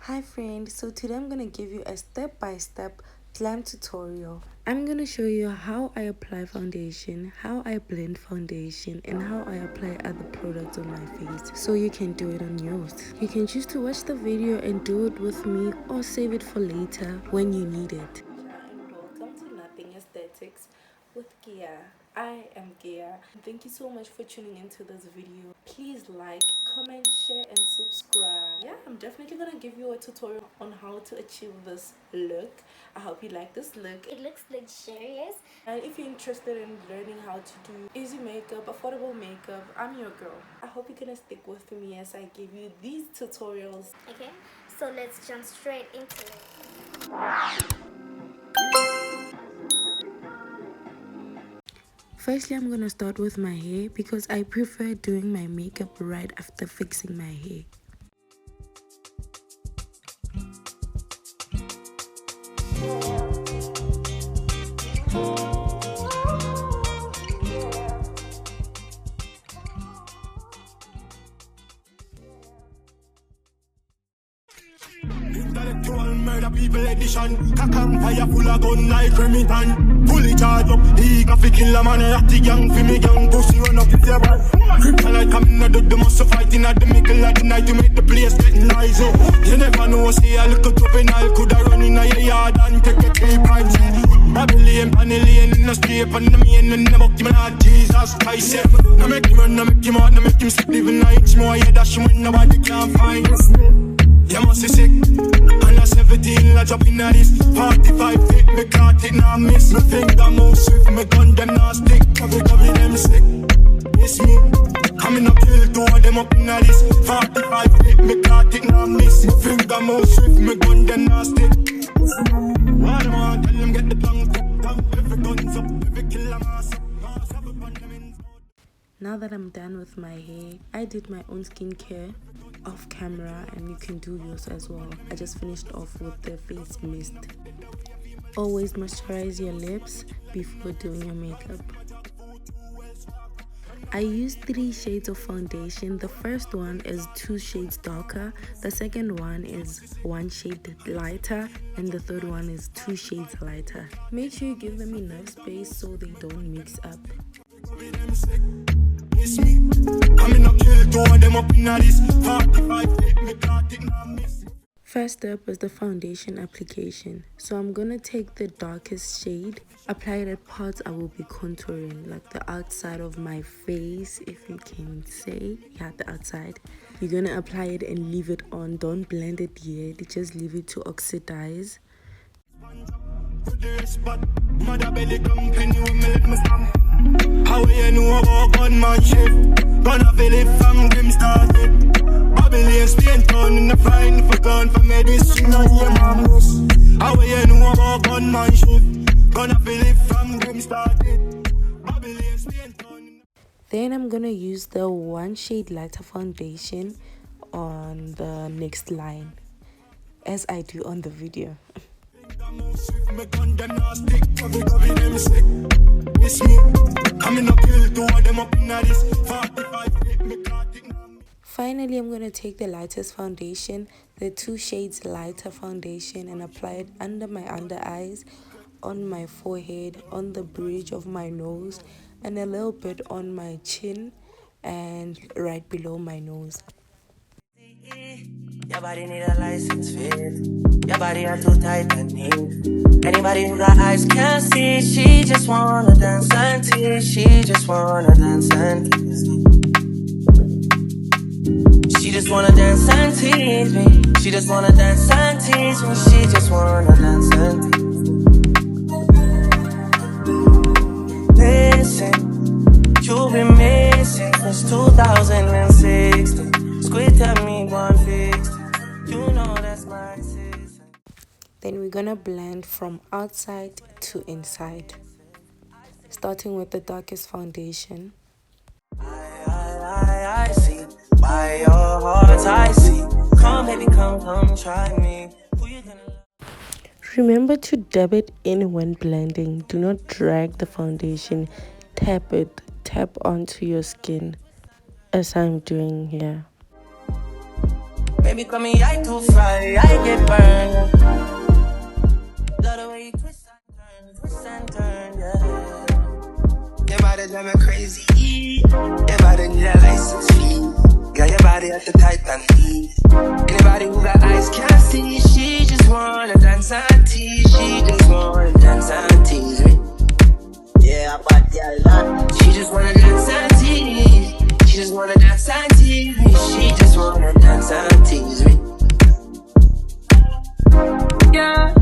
Hi friend, so today I'm gonna give you a step-by-step glam tutorial. I'm gonna show you how I apply foundation, how I blend foundation, and how I apply other products on my face so you can do it on yours. You can choose to watch the video and do it with me or save it for later when you need it. And welcome to Nothing Aesthetics with Gia. I am Gia. Thank you so much for tuning into this video. Please like, comment, share, and subscribe. Yeah, I'm definitely gonna give you a tutorial on how to achieve this look. I hope you like this look. It looks luxurious. And if you're interested in learning how to do easy makeup, affordable makeup, I'm your girl. I hope you're gonna stick with me as I give you these tutorials. Okay, so let's jump straight into it. Firstly, I'm gonna start with my hair because I prefer doing my makeup right after fixing my hair. Intellectual murder people edition. Cock and fire full of gun like Remington. Fully charged up, eager fi kill a man. Ratty gang fi me gang, pussy run up if you want. Kryptonite coming out of the muscle fighting at the middle of the night to make the place get noisy. You never know, say a little juvenile coulda run in a your yard and take a 3 pints. Babylon, Panellian in the street, and the main and the buck him and Jesus Christ. No make him run, no make him out, no make him sleep. Even nights more, yeah, dash him when nobody can find us. You must be sick. And a 17, I drop in a this 45 feet, me caught it, now miss. Me finger move swift, me gun them now stick. Cover them sick. It's me. Coming up kill 2 of them up in a this 45 feet, me caught it, now miss. Me finger move swift, me gun them now stick. What am I? Tell them get the plank up. Every guns up, every killer mass up. Now that I'm done with my hair, I did my own skincare off camera and you can do yours as well. I just finished off with the face mist. Always moisturize your lips before doing your makeup. I used 3 shades of foundation. The first one is 2 shades darker, the second one is 1 shade lighter, and the third one is 2 shades lighter. Make sure you give them enough space so they don't mix up. First step is the foundation application. So I'm gonna take the darkest shade, apply it at parts I will be contouring, like the outside of my face, if you can say. Yeah, the outside. You're gonna apply it and leave it on. Don't blend it yet, just leave it to oxidize. How you know about gunmanship? Gonna feel it from them started. Babylon, Spain town in the frying for gun for medicine and your mammals. How you know about gunmanship? Gonna feel it from them started. Babylon, Spain town. Then I'm gonna use the 1 shade lighter foundation on the next line, as I do on the video. Finally, I'm going to take the lightest foundation, the 2 shades lighter foundation, and apply it under my under eyes, on my forehead, on the bridge of my nose, and a little bit on my chin and right below my nose. Your body need a license fit. Your body are too tight and neat. Anybody who got eyes can't see. She just wanna dance and tease. She just wanna dance and tease me. She just wanna dance and tease me. She just wanna dance and tease me. She just wanna dance and tease me. Listen, you've been missing since 2016. Squid tell me one fix. You know that's my system. Then we're gonna blend from outside to inside, starting with the darkest foundation. I see by your heart. I see. Come baby, come try me. Who you gonna love? Remember to dab it in when blending. Do not drag the foundation. Tap it. Tap onto your skin, as I'm doing here. Baby, call me, I too fly, I get burned. Love the way you twist and turn, yeah. Your body drive me crazy. Your body need a license fee. Got your body at the Titan heat. Anybody who got eyes can't see. She just wanna dance and tease. She just wanna dance and tease me. Yeah, but yeah, lot. She just wanna dance and tease. She just wanna dance and tease me. She just wanna dance and tease me. Yeah,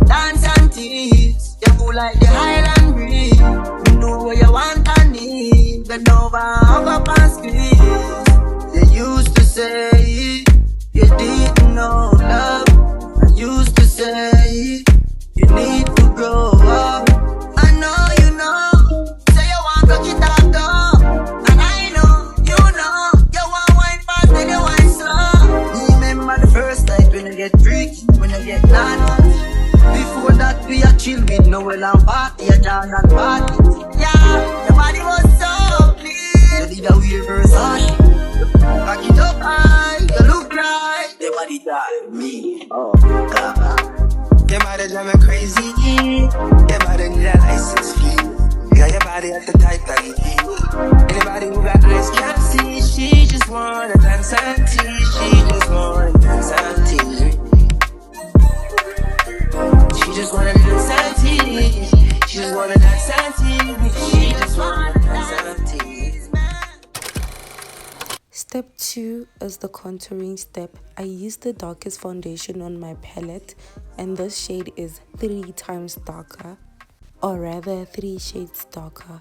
dance and tease. You cool like the Highland breeze. You know what you want and need. Bend over, hug up and squeeze. You used to say you didn't know love. I used to say you need to grow up. I know you know. Say you want to get that up. And I know, you know. You want wine fast and you wine slow. Remember the first night when you get freaky, when you get naughty. Before that we are chill with Noel and party, a dance and party. Yeah, your body was so clean. You did a weird Versace. Back it up high, you look right. Your body drive me, oh God. Your body drive me crazy. Your body need a license fee. Got your body at the Titan heat. Anybody who got eyes can't see. She just wanna dance and tease. She just wanna dance and tease. She just wanna dance and tease. She just wanna dance and tease. She just wanna dance and tease. Step 2 is the contouring step. I used the darkest foundation on my palette, and this shade is 3 times darker, or rather 3 shades darker.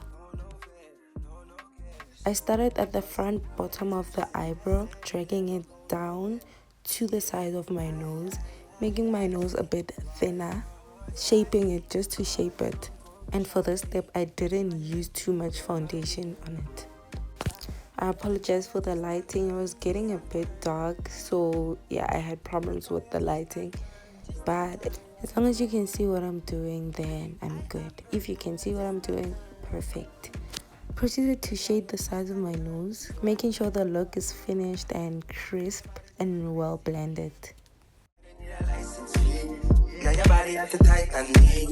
I started at the front bottom of the eyebrow, dragging it down to the side of my nose, making my nose a bit thinner, shaping it just to shape it. And for this step, I didn't use too much foundation on it. I apologize for the lighting. It was getting a bit dark, so yeah, I had problems with the lighting. But as long as you can see what I'm doing, then I'm good. If you can see what I'm doing, perfect. Proceeded to shade the sides of my nose, making sure the look is finished and crisp and well blended. Got your body at the Titan heat.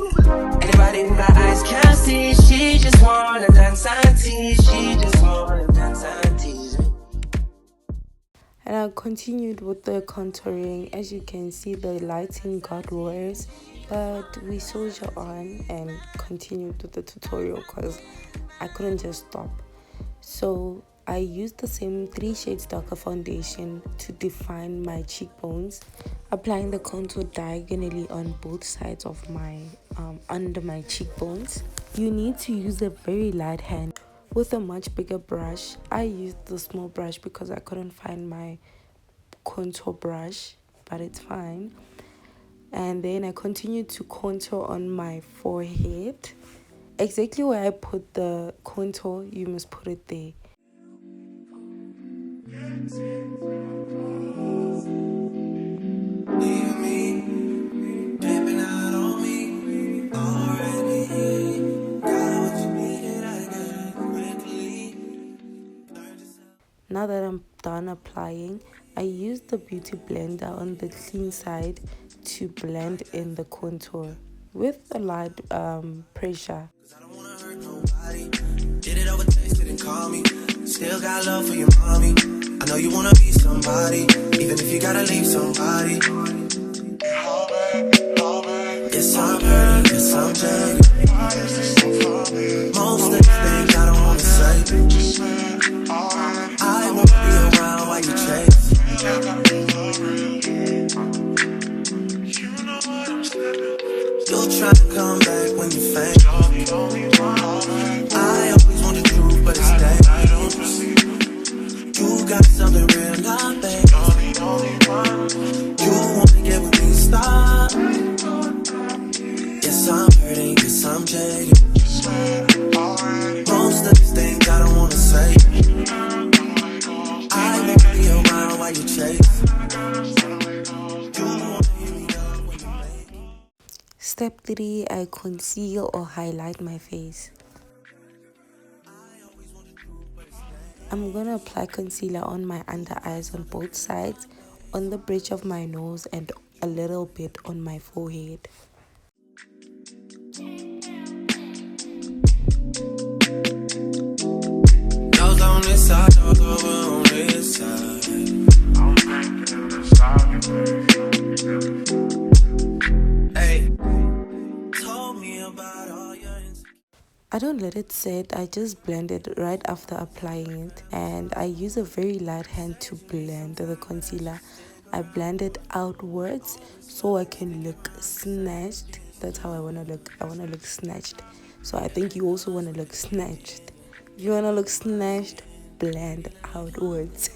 Anybody who got eyes can't see. She just wanna dance and tease. She just wanna dance and tease. And I continued with the contouring. As you can see, the lighting got worse, but we soldier on and continued with the tutorial because I couldn't just stop. So I used the same 3 shades darker foundation to define my cheekbones, applying the contour diagonally on both sides of my under my cheekbones. You need to use a very light hand with a much bigger brush. I used the small brush because I couldn't find my contour brush, but it's fine. And then I continued to contour on my forehead. Exactly where I put the contour, you must put it there. Now that I'm done applying, I used the beauty blender on the clean side to blend in the contour with a light pressure. Did it over text, didn't call me. Still got love for your mommy. I know you wanna be somebody, even if you gotta leave somebody. Yes, I'm hurt, yes, I'm jaded. Most of the things I don't wanna say. I won't be around while you chase. You'll try to come back when you faint. I always want the truth, but it's dangerous. You got something real, I think. You wanna get with me, stop. Yes, I'm hurting, yes, I'm jaded. Most of these things I don't wanna say. I won't be around while you chase. You wanna hear me up when you make. Step 3, I conceal or highlight my face. I'm gonna apply concealer on my under eyes on both sides, on the bridge of my nose and a little bit on my forehead. Those on this side, those over on this side. I'm thinking of the side, hey, told me about all your I don't let it sit, I just blend it right after applying it, and I use a very light hand to blend the concealer. I blend it outwards so I can look snatched. That's how I want to look. I want to look snatched. So I think you also want to look snatched. If you want to look snatched, blend outwards.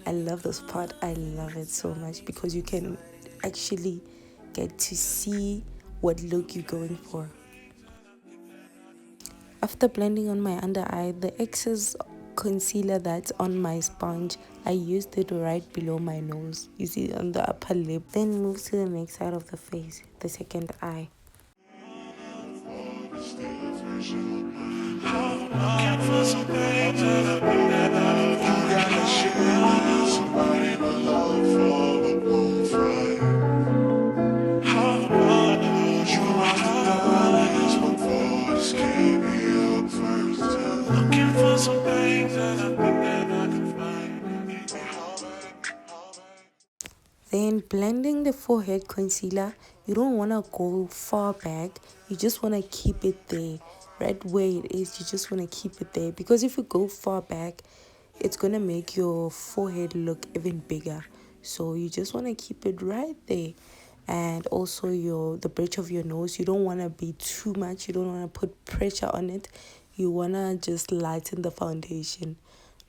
I love this part. I love it so much because you can actually get to see what look you're going for. After blending on my under eye, the excess concealer that's on my sponge, I used it right below my nose. You see, on the upper lip. Then move to the next side of the face, the second eye. Then blending the forehead concealer, you don't want to go far back, you just want to keep it there, right where it is. You just want to keep it there, because if you go far back, it's going to make your forehead look even bigger. So you just want to keep it right there. And also the bridge of your nose, you don't want to be too much, you don't want to put pressure on it. You want to just lighten the foundation,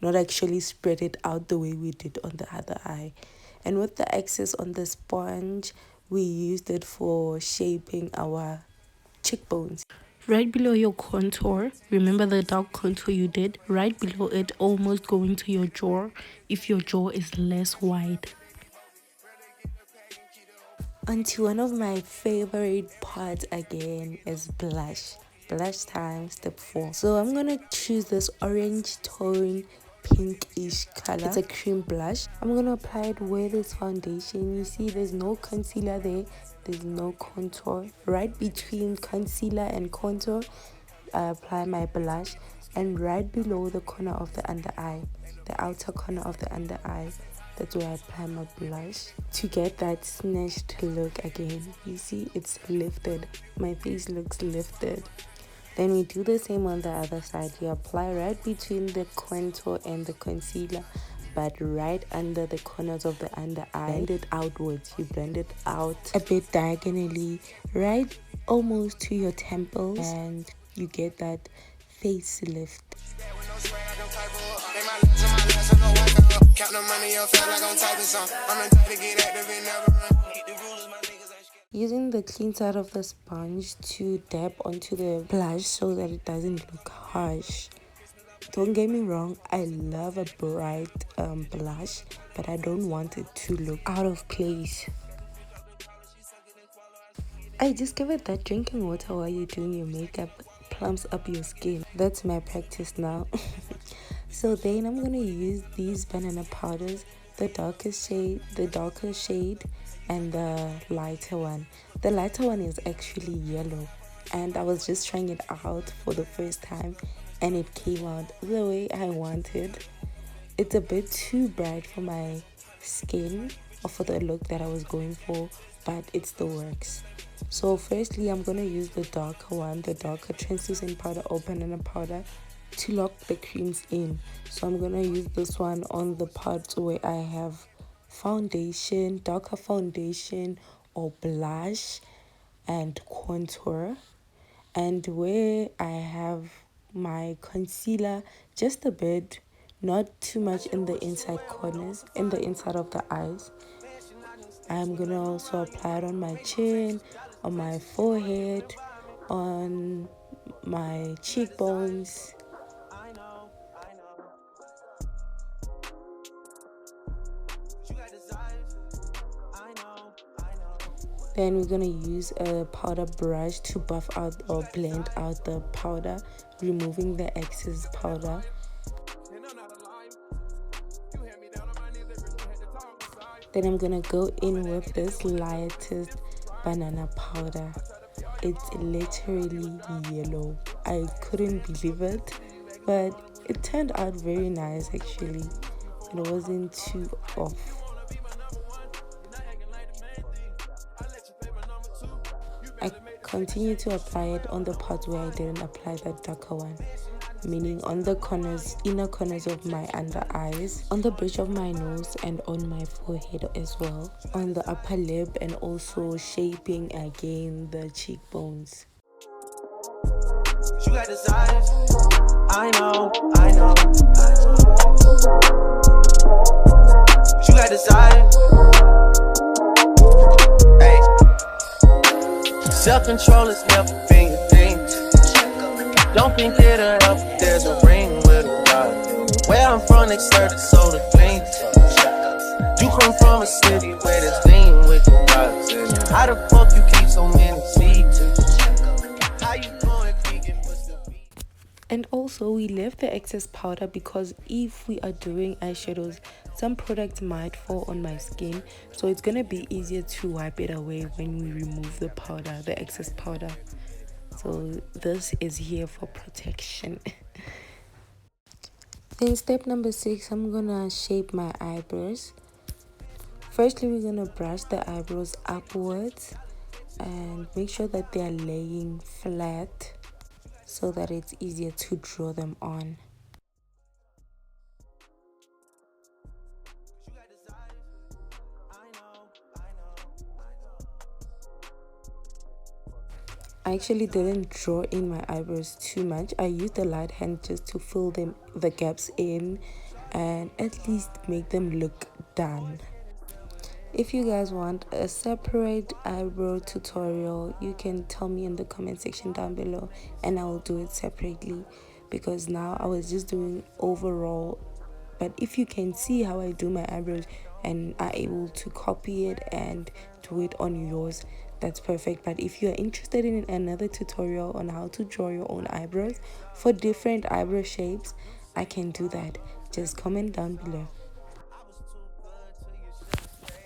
not actually spread it out the way we did on the other eye. And with the excess on the sponge, we used it for shaping our cheekbones. Right below your contour, remember the dark contour you did? Right below it, almost going to your jaw, if your jaw is less wide. Onto one of my favorite parts again is blush. Blush time, step 4. So I'm gonna choose this orange tone, pinkish color. It's a cream blush. I'm gonna apply it with this foundation. You see there's no concealer there, there's no contour. Right between concealer and contour, I apply my blush, and right below the corner of the under eye, the outer corner of the under eye, that's where I apply my blush to get that snatched look again. You see, it's lifted. My face looks lifted. Then we do the same on the other side. You apply right between the contour and the concealer, but right under the corners of the under eye. Blend it outwards. You blend it out a bit diagonally, right almost to your temples, and you get that face lift. Using the clean side of the sponge to dab onto the blush so that it doesn't look harsh. Don't get me wrong, I love a bright blush, but I don't want it to look out of place. I discovered that drinking water while you're doing your makeup plumps up your skin. That's my practice now. So then I'm gonna use these banana powders, the darker shade and the lighter one. The lighter one is actually yellow, and I was just trying it out for the first time, and it came out the way I wanted. It's a bit too bright for my skin or for the look that I was going for, but it still works. So firstly, I'm gonna use the darker one, the darker translucent powder or banana powder, to lock the creams in. So I'm gonna use this one on the parts where I have foundation, darker foundation or blush and contour, and where I have my concealer just a bit, not too much in the inside corners, in the inside of the eyes. I'm gonna also apply it on my chin, on my forehead, on my cheekbones. Then we're gonna use a powder brush to buff out or blend out the powder, removing the excess powder. Then I'm gonna go in with this lightest banana powder. It's literally yellow. I couldn't believe it, but it turned out very nice actually. It wasn't too off. I continue to apply it on the parts where I didn't apply that darker one, meaning on the corners, inner corners of my under eyes, on the bridge of my nose, and on my forehead as well, on the upper lip, and also shaping again the cheekbones. You got desires. I know. You got desires. Hey. Self-control has never been your thing. Don't think it'll help if there's a ring with a dot. Where I'm from, they serve the soda clean. You come from a city where there's lean with the dots. How the fuck you keep so many seeds? How you going vegan but still vegan? And also we left the excess powder because if we are doing eyeshadows, some products might fall on my skin, so it's gonna be easier to wipe it away when we remove the powder, the excess powder. So this is here for protection. Then step number 6, I'm gonna shape my eyebrows. Firstly, we're gonna brush the eyebrows upwards and make sure that they are laying flat so that it's easier to draw them on. I actually didn't draw in my eyebrows too much. I used the light hand just to fill the gaps in and at least make them look done. If you guys want a separate eyebrow tutorial, you can tell me in the comment section down below and I will do it separately, because now I was just doing overall. But if you can see how I do my eyebrows and are able to copy it and do it on yours, that's perfect. But if you're interested in another tutorial on how to draw your own eyebrows for different eyebrow shapes, I can do that. Just comment down below.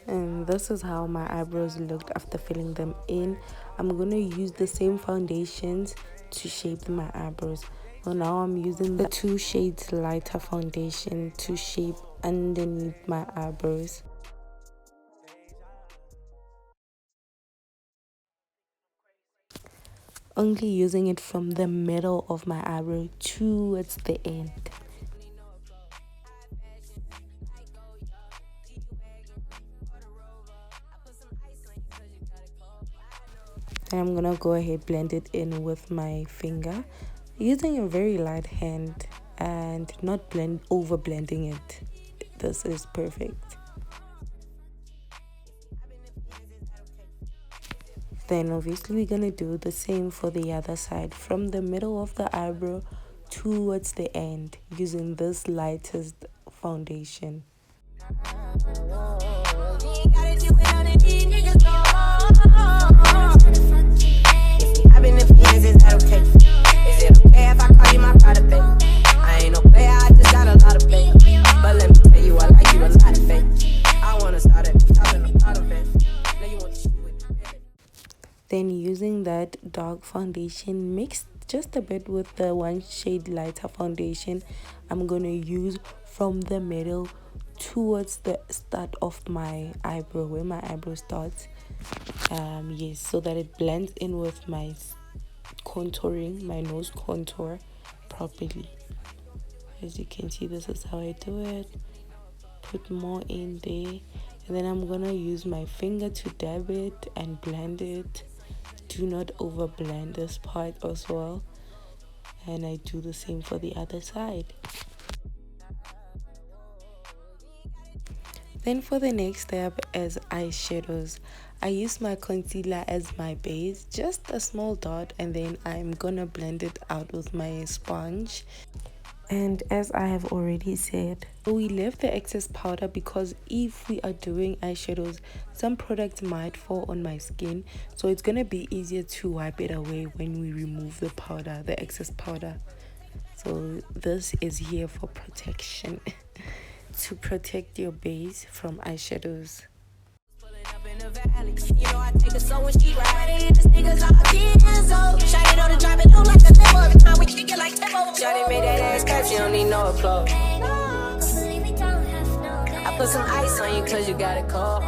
And this is how my eyebrows looked after filling them in. I'm gonna use the same foundations to shape my eyebrows. So now I'm using the 2 shades lighter foundation to shape underneath my eyebrows. Only using it from the middle of my eyebrow towards the end. Then I'm gonna go ahead blend it in with my finger using a very light hand and not over blending it. This is perfect. Then obviously we're gonna do the same for the other side, from the middle of the eyebrow towards the end, using this lightest foundation. Then using that dark foundation mixed just a bit with the 1 shade lighter foundation, I'm gonna use from the middle towards the start of my eyebrow, where my eyebrow starts. Yes, so that it blends in with my contouring, my nose contour properly. As you can see, this is how I do it. Put more in there, and then I'm gonna use my finger to dab it and blend it. Do not over blend this part as well, and I do the same for the other side. Then for the next step is eyeshadows. I use my concealer as my base, just a small dot, and then I'm gonna blend it out with my sponge. And as I have already said, we left the excess powder because if we are doing eyeshadows, some products might fall on my skin, so it's gonna be easier to wipe it away when we remove the powder, the excess powder. So this is here for protection to protect your base from eyeshadows. Up in the valley, you know I take her so when she riding. This nigga's all 10 years old. Shawty on the drive, it look like a limo. Every time we kick it like tempo. Shawty made that ass clap, she don't need no applause. I put some ice on you cause you got it cold.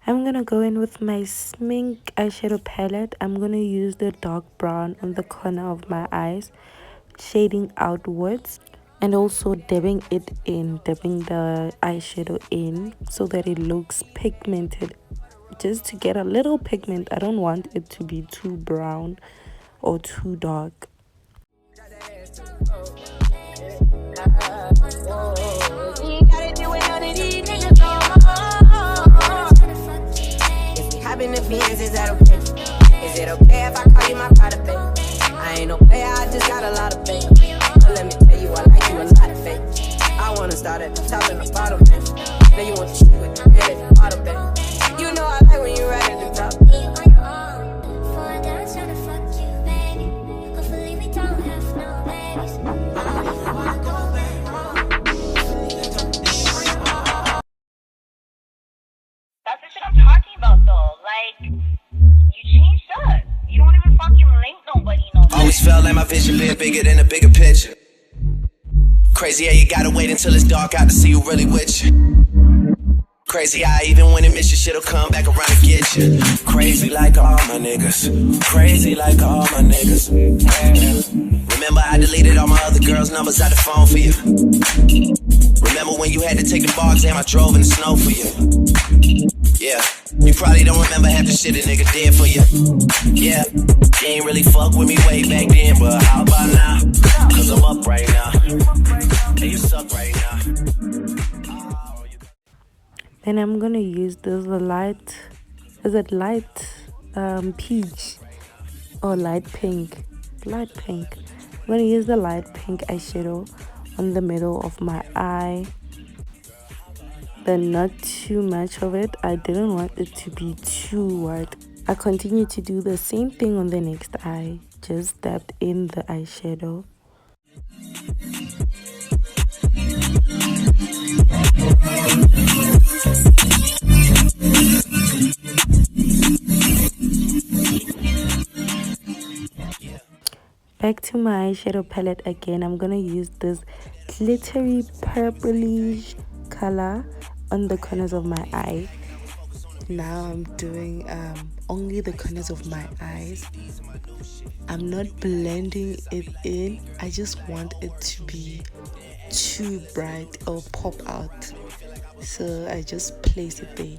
I'm gonna go in with my Smink eyeshadow palette. I'm gonna use the dark brown on the corner of my eyes, shading outwards, and also dipping the eyeshadow in so that it looks pigmented, just to get a little pigment. I don't want it to be too brown or too dark. Is that okay? Is it okay if I call you my pride, babe? I ain't no player, I just got a lot of faith. But let me tell you, I like you a lot of faith. I wanna start at the top and the bottom, babe. Now you want to shoot with the head at the bottom, babe. You know I like when you're right at the top. That's the shit I'm talking about, though. Like, you changed up. You don't even fucking link nobody no more. Always felt like my vision been bigger than a bigger picture. Crazy how you gotta wait until it's dark out to see who really with you. Crazy how even when it miss you, shit'll come back around and get you. Crazy like all my niggas. Crazy like all my niggas. Remember I deleted all my other girls' numbers out the phone for you. Remember when you had to take the bar exam, I drove in the snow for you. Yeah, you probably don't remember half the shit a nigga did for you. Yeah, you ain't really fuck with me way back then, but how about now? Cause I'm up right now. And you suck right now. Then I'm gonna use this light, is it light peach or light pink? Light pink. I'm gonna use the light pink eyeshadow on the middle of my eye. Then not too much of it. I didn't want it to be too white. I continue to do the same thing on the next eye. Just dabbed in the eyeshadow. Back to my eyeshadow palette again. I'm gonna use this glittery purplish color on the corners of my eye. Now I'm doing only the corners of my eyes. I'm not blending it in. I just want it to be too bright or pop out, so I just place it there.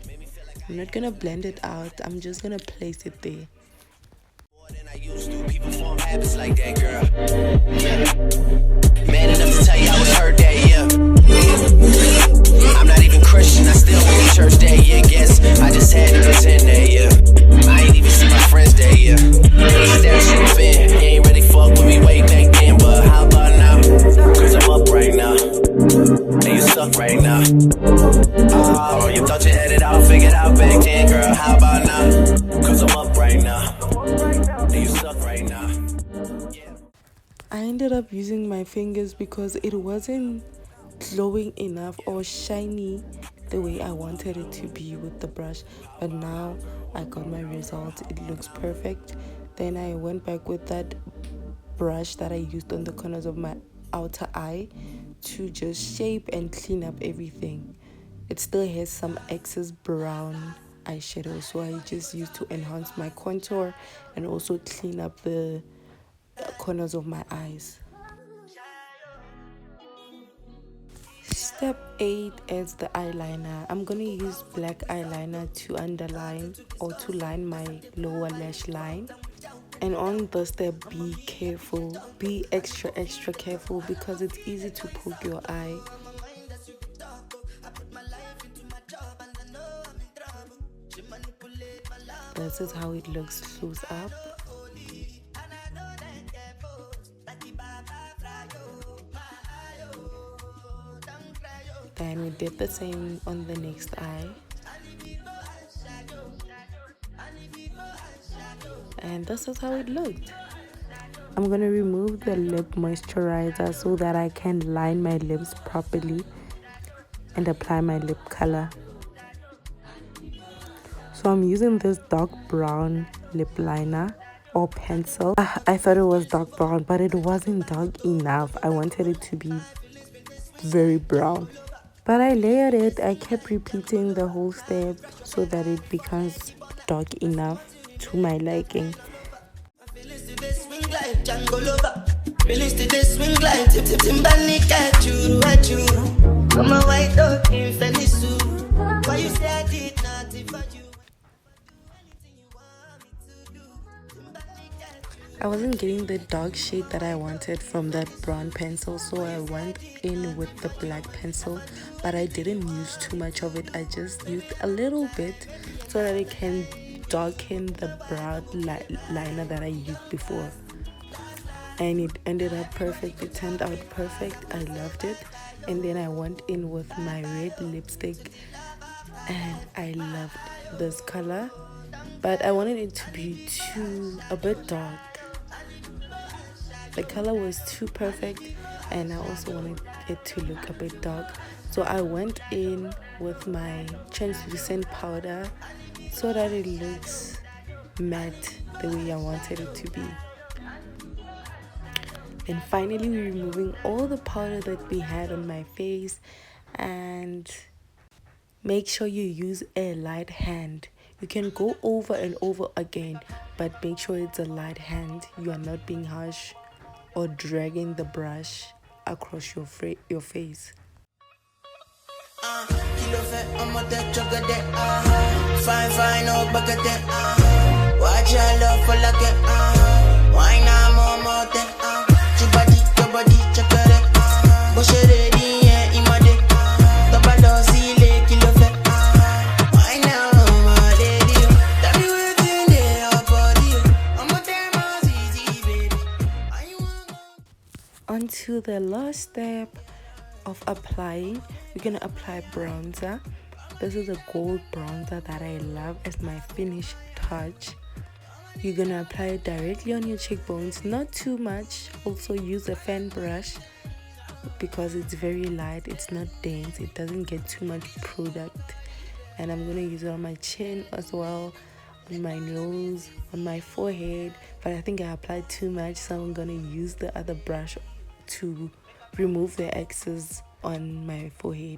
I'm not gonna blend it out. I'm just gonna place it there. I used to, people form habits like that, girl. Yeah. Man enough to tell you I was hurt that year. I'm not even Christian, I still went to church that year. Guess I just had to pretend that year. I ain't even see my friends that year. That should have been. You ain't really fuck with me way back then, but how about now? Cause I'm up right now. And you suck right now. Oh, you thought you had it all figured out back then, girl. How about now? Cause I'm up right now. I ended up using my fingers because it wasn't glowing enough or shiny the way I wanted it to be with the brush. But now I got my result. It looks perfect. Then I went back with that brush that I used on the corners of my outer eye to just shape and clean up everything. It still has some excess brown eyeshadow, so I just used to enhance my contour and also clean up the corners of my eyes. Step 8 is the eyeliner. I'm gonna use black eyeliner to underline or to line my lower lash line. And on the step, be careful, be extra careful, because it's easy to poke your eye. This is how it looks close up. Then we did the same on the next eye. And this is how it looked. I'm gonna remove the lip moisturizer so that I can line my lips properly. and apply my lip color. So I'm using this dark brown lip liner or pencil. I thought it was dark brown, but it wasn't dark enough. I wanted it to be very brown. But I layered it. I kept repeating the whole step so that it becomes dark enough to my liking. I wasn't getting the dark shade that I wanted from that brown pencil, so I went in with the black pencil, but I didn't use too much of it. I just used a little bit so that it can darken the brown liner that I used before. And it ended up perfect. It turned out perfect. I loved it. And then I went in with my red lipstick, and I loved this color, but I wanted it to be a bit dark. The color was too perfect, and I also wanted it to look a bit dark, so I went in with my translucent powder so that it looks matte the way I wanted it to be. And finally, we're removing all the powder that we had on my face, and make sure you use a light hand. You can go over and over again, but make sure it's a light hand. You are not being harsh or dragging the brush across your face. Onto the last step of applying, we're gonna apply bronzer. This is a gold bronzer that I love as my finish touch. You're gonna apply it directly on your cheekbones, not too much. Also use a fan brush because it's very light, it's not dense, it doesn't get too much product. And I'm gonna use it on my chin as well, on my nose, on my forehead, but I think I applied too much, so I'm gonna use the other brush to remove the excess on my forehead.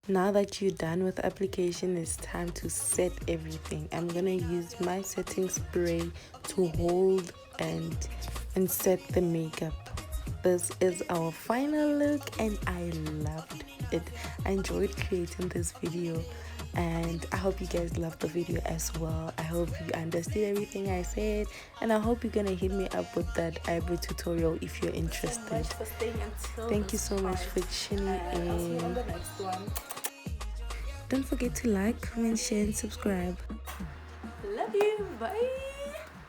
Now that you're done with the application, it's time to set everything. I'm gonna use my setting spray to hold and set the makeup. This is our final look, and I loved it. I enjoyed creating this video, and I hope you guys loved the video as well. I hope you understood everything I said, and I hope you're gonna hit me up with that eyebrow tutorial if you're interested. Thank you so much for tuning in. Don't forget to like, comment, share, and subscribe. Love you. Bye.